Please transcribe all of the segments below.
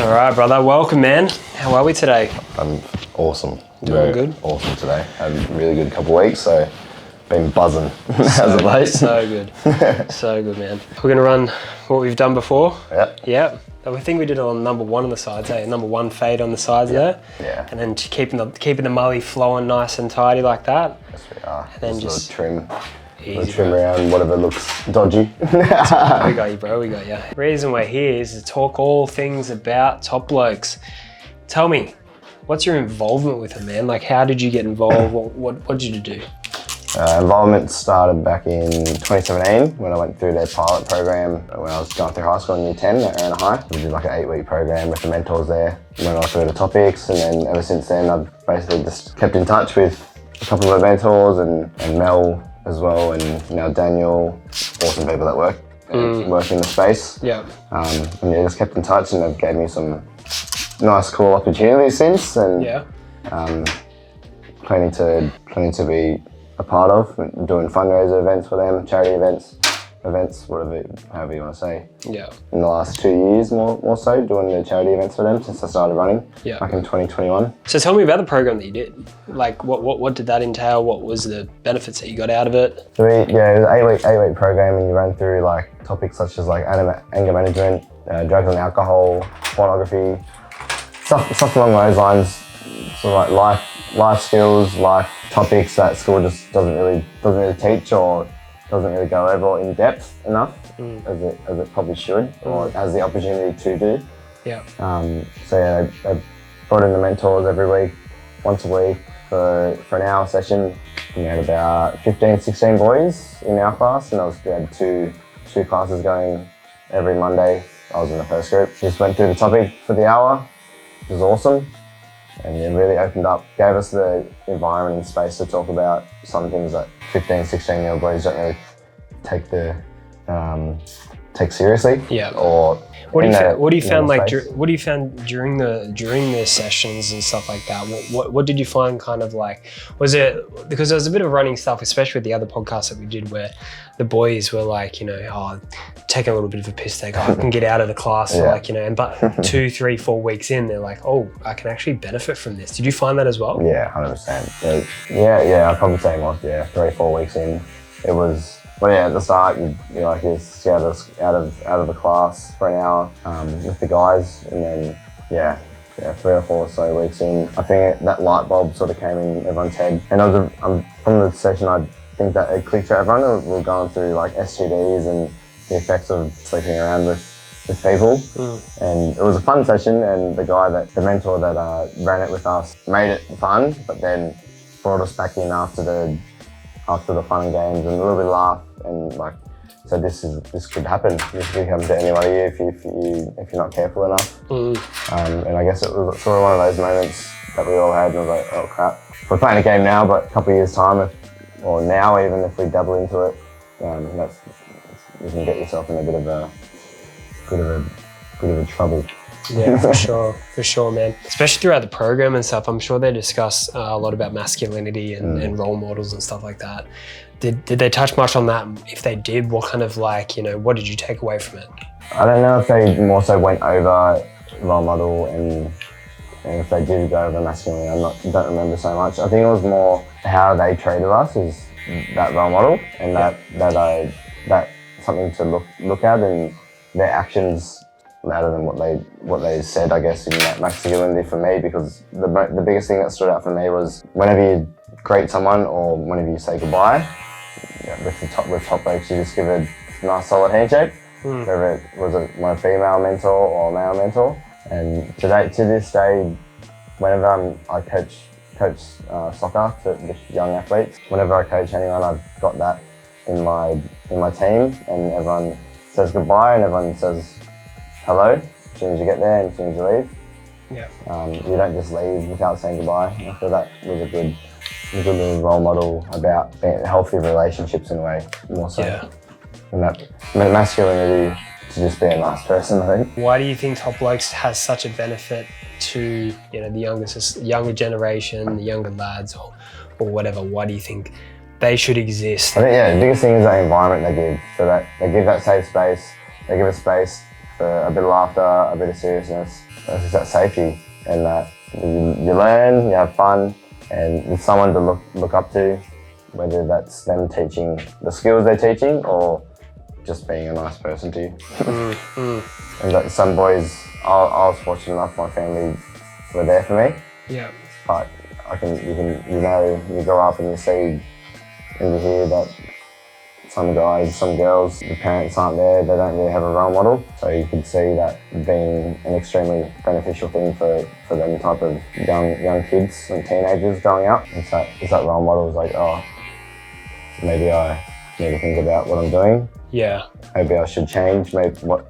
All right, brother. Welcome, man. How are we today? I'm awesome. Doing good? Awesome today. Had a really good couple of weeks, so been buzzing as of late. So good. So good, man. We're going to run what we've done before. Yep. Yeah. I think we did it on number one on the sides, Number one fade on the sides there. Yeah. And then keeping the mully flowing nice and tidy like that. Yes, we are. And then just trim. Easy, Trim around whatever looks dodgy. We got you, bro. We got you. The reason we're here is to talk all things about Top Blokes. Tell me, what's your involvement with them, man? Like, how did you get involved? What did you do? Involvement started back in 2017 when I went through their pilot program when I was going through high school in year 10 at Erina High. We did like an 8-week program with the mentors there. Went all through the topics, and then ever since then I've basically just kept in touch with a couple of my mentors and Mel as well, and now Daniel, awesome people that work in the space. Yeah. And yeah, just kept in touch, and they've gave me some nice, cool opportunities since, and plenty to be a part of, doing fundraiser events for them, charity events, however you want to say. Yeah. In the last 2 years, more so, doing the charity events for them since I started running back in 2021. So tell me about the program that you did. Like, what did that entail? What was the benefits that you got out of it? So it was an 8-week program, and you run through like topics such as like anger management, drugs and alcohol, pornography, stuff along those lines. So like life skills, life topics that school just doesn't really teach, or doesn't really go over in depth enough as it probably should, or has the opportunity to do. Yeah. So yeah, they brought in the mentors every week, once a week for an hour session. We had about 15, 16 boys in our class, and we had two classes going every Monday. I was in the first group. Just went through the topic for the hour. It was awesome. And it really opened up, gave us the environment and space to talk about some things that 15, 16-year-old boys don't really take seriously. Yeah. Or what do you found during the sessions and stuff like that? What did you find kind of like, was it, because there was a bit of running stuff, especially with the other podcasts that we did, where the boys were like, taking a little bit of a piss take, I can get out of the class, but 2, 3, 4 weeks in, they're like, oh, I can actually benefit from this. Did you find that as well? Yeah, 100%. Yeah, I'd probably say more, 3, 4 weeks in, it was. Well, yeah, at the start, you scout us out of the class for an hour with the guys, and then 3 or 4 or so weeks in, I think that light bulb sort of came in everyone's head. And from the session, I think that it clicked for everyone. We were going through like STDs and the effects of sleeping around with people, and it was a fun session. And the mentor that ran it with us made it fun, but then brought us back in after the fun and games and a little bit of laugh, and like, so this could happen. This could happen to any one of you if you're not careful enough. And I guess it was sort of one of those moments that we all had, and I was like, oh crap, we're playing a game now, but a couple of years time, or now even if we dabble into it, you can get yourself in a bit of a trouble. Yeah, for sure, man. Especially throughout the program and stuff, I'm sure they discuss a lot about masculinity and role models and stuff like that. Did they touch much on that? If they did, what kind of what did you take away from it? I don't know if they more so went over role model, and if they did go over masculinity, I don't remember so much. I think it was more how they treated us as that role model, and that something to look at, and their actions louder than what they said, I guess, in that masculinity for me, because the biggest thing that stood out for me was whenever you greet someone or whenever you say goodbye, with Top Blokes, you just give a nice solid handshake, whether it was my female mentor or male mentor. And to this day, whenever I coach soccer to young athletes, whenever I coach anyone, I've got that in my team, and everyone says goodbye and everyone says hello as soon as you get there and as soon as you leave. Yeah. You don't just leave without saying goodbye. I feel that was a good little role model about healthy relationships in a way, more so. Yeah. And that masculinity to just be a nice person, I think. Why do you think Top Blokes has such a benefit to the younger generation, the younger lads, or whatever? Why do you think they should exist? I think the biggest thing is that environment they give. So that they give that safe space, they give a space for a bit of laughter, a bit of seriousness. It's just that safety, and that you learn, you have fun, and it's someone to look up to, whether that's them teaching the skills they're teaching or just being a nice person to you. And that some boys, I was fortunate enough, my family were there for me. Yeah. But you grow up and you see and you hear that some guys, some girls, the parents aren't there, they don't really have a role model. So you can see that being an extremely beneficial thing for them type of young kids and teenagers growing up. It's that role model is like, oh, maybe I need to think about what I'm doing. Yeah. Maybe I should change. Maybe what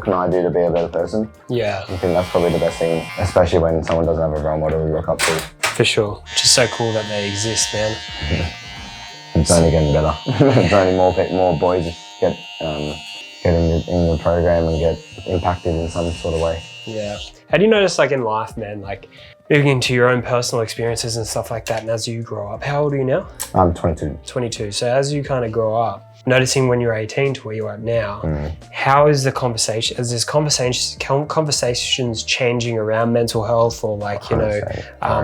can I do to be a better person? Yeah. I think that's probably the best thing, especially when someone doesn't have a role model to look up to. For sure. Just so cool that they exist, man. It's only getting better. It's only more boys get in the program and get impacted in some sort of way. Yeah. How do you notice, like, in life, man, like moving into your own personal experiences and stuff like that, and as you grow up, how old are you now? I'm 22. 22. So as you kind of grow up, noticing when you're 18 to where you are now, how is the conversation, is this conversations changing around mental health or like, you know,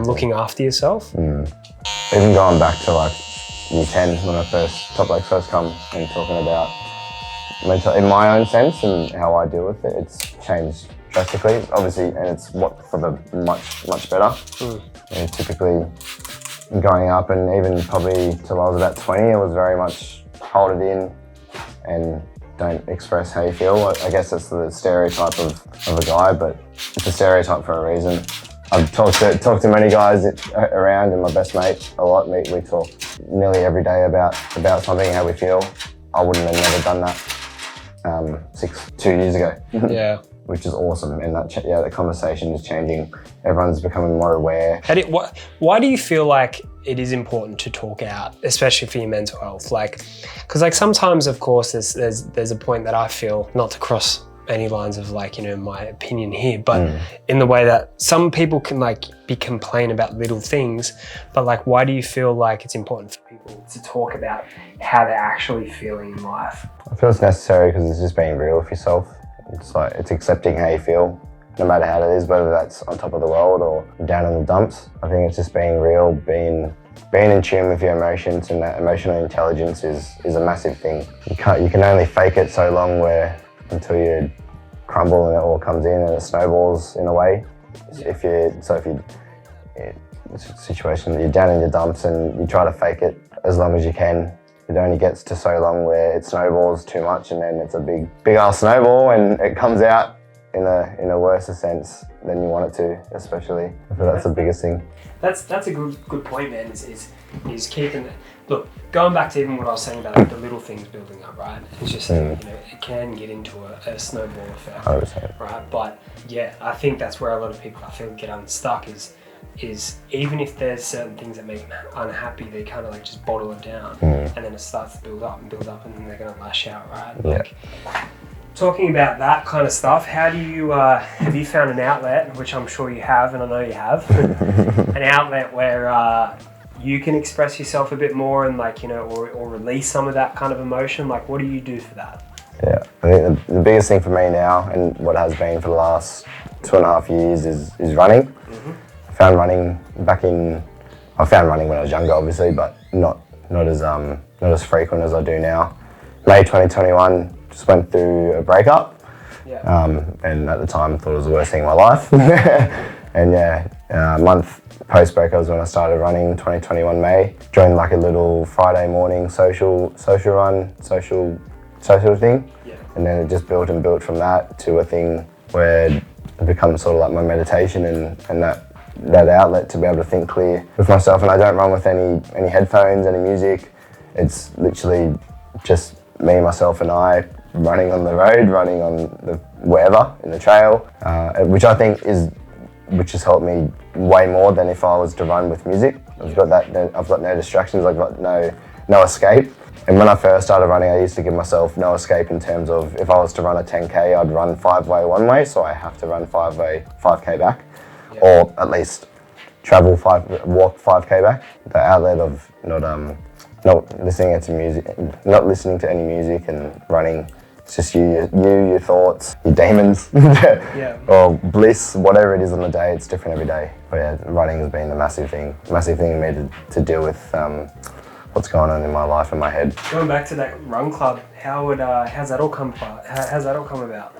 looking after yourself? Even going back to like year 10 when I first come and talking about mental, in my own sense and how I deal with it, it's changed drastically, obviously, and it's for the much better. And typically growing up, and even probably till I was about 20, it was very much hold it in and don't express how you feel. I guess that's the stereotype of a guy, but it's a stereotype for a reason. I've talked to many guys around, and my best mate a lot. We talk nearly every day about something, how we feel. I wouldn't have never done that 2 years ago. Yeah. Which is awesome, and the conversation is changing. Everyone's becoming more aware. Why do you feel like it is important to talk out, especially for your mental health? Like, because like sometimes, of course, there's a point that I feel, not to cross any lines of like, you know, my opinion here, but in the way that some people can like complain about little things, but like, why do you feel like it's important for people to talk about how they're actually feeling in life? I feel it's necessary because it's just being real with yourself. It's accepting how you feel, no matter how it is, whether that's on top of the world or down in the dumps. I think it's just being real, being in tune with your emotions, and that emotional intelligence is a massive thing. You can only fake it so long until you crumble and it all comes in and it snowballs in a way. If it's a situation that you're down in your dumps and you try to fake it as long as you can, it only gets to so long where it snowballs too much, and then it's a big ass snowball, and it comes out in a worse sense than you want it to, especially. I feel that's the biggest thing. That's a good point, man, is keeping it. Look, going back to even what I was saying about like the little things building up, right? It's just, you know, it can get into a snowball effect, 100%. right? But yeah, I think that's where a lot of people, I feel, get unstuck is even if there's certain things that make them unhappy, they kind of like just bottle it down, and then it starts to build up, and then they're going to lash out, right? Like, talking about that kind of stuff, how do you, have you found an outlet, which I'm sure you have, and I know you have, an outlet where you can express yourself a bit more and like, you know, or release some of that kind of emotion? Like, what do you do for that? Yeah, I think the biggest thing for me now, and what has been for the last 2.5 years, is running. I found running when I was younger, obviously, but not as frequent as I do now. May 2021, just went through a breakup, and at the time thought it was the worst thing in my life. And a month post breakup was when I started running. 2021 May, joined like a little Friday morning social thing, and then it just built from that to a thing where it becomes sort of like my meditation and that outlet to be able to think clear with myself. And I don't run with any headphones, any music. It's literally just me, myself and I running on the road, running on wherever, in the trail, which I think which has helped me way more than if I was to run with music. I've got no distractions, I've got no escape. And when I first started running, I used to give myself no escape in terms of if I was to run a 10K, I'd run 5-way one way, so I have to run 5K back. Or at least walk 5K back. The outlet of not listening to any music and running It's just your thoughts, your demons, or bliss, whatever it is on the day. It's different every day. But yeah, running has been a massive thing for me to deal with what's going on in my life and my head. Going back to that run club, how's that all come about? How's that all come about?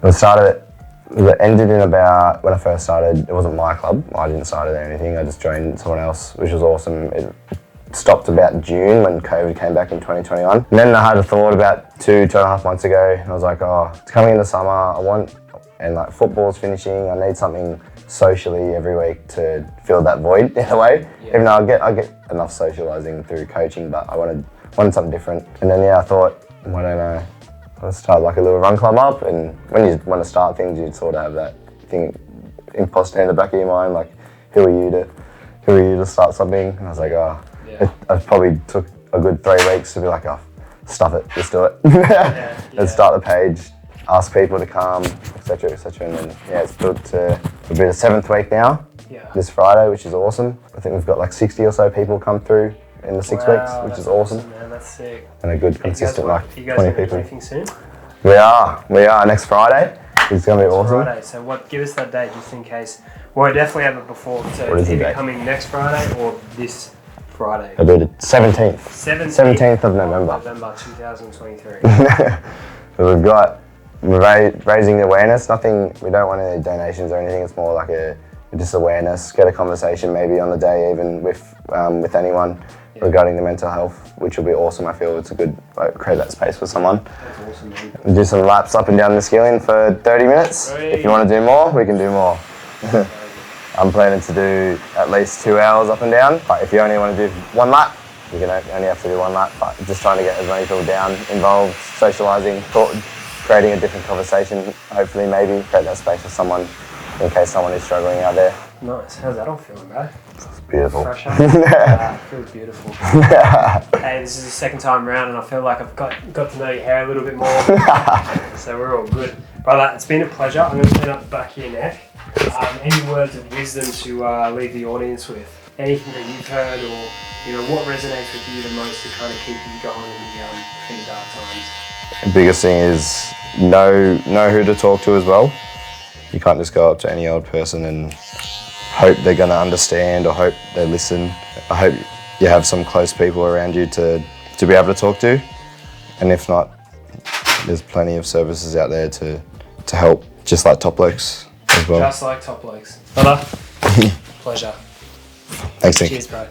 It ended in about, when I first started, it wasn't my club. I didn't start it or anything. I just joined someone else, which was awesome. It stopped about June when COVID came back in 2021. And then I had a thought about 2.5 months ago. And I was like, oh, it's coming into summer. And like football's finishing. I need something socially every week to fill that void in a way. Yeah. Even though I get enough socializing through coaching, but I wanted something different. And then I thought, I don't know, let's start like a little run club up. And when you want to start things, you sort of have that thing, imposter in the back of your mind, like, who are you to start something? And I was like, oh, I probably took a good 3 weeks to be like, oh, stuff it, just do it. And start the page, ask people to come, etc., etc. And then it's built to it'll be the 7th week now, this Friday, which is awesome. I think we've got like 60 or so people come through in the 6 weeks, which is awesome. Man, that's sick. And a good consistent like 20 people. You guys anything soon? We are next Friday. It's going to be awesome. Friday. So give us that date just in case. Well, I definitely have it before. So it's either coming next Friday or this Friday. I'll do the 17th. 17th of November. November 2023. So we're raising awareness. We don't want any donations or anything. It's more like just awareness. Get a conversation maybe on the day, even with anyone regarding the mental health, which will be awesome. I feel it's a good create that space for someone. That's awesome, man. Do some laps up and down the skilling for 30 minutes. If you want to do more, we can do more. I'm planning to do at least 2 hours up and down, but if you only want to do 1 lap, you can only have to do 1 lap, but just trying to get as many people down, involved, socialising, creating a different conversation, hopefully maybe create that space for someone in case someone is struggling out there. Nice. How's that all feeling, bro? It's beautiful. Fresh up? It feels beautiful. Hey, this is the second time around and I feel like I've got to know your hair a little bit more. So we're all good. Brother, it's been a pleasure. I'm going to clean up the back of your neck. Any words of wisdom to leave the audience with? Anything that you've heard or what resonates with you the most to kind of keep you going in the dark times? The biggest thing is know who to talk to as well. You can't just go up to any old person and hope they're going to understand or hope they listen. I hope you have some close people around you to be able to talk to. And if not, there's plenty of services out there to help, just like Top Blokes as well. Just like Top Blokes. Brother, pleasure. Thanks, Nick. Cheers, bro.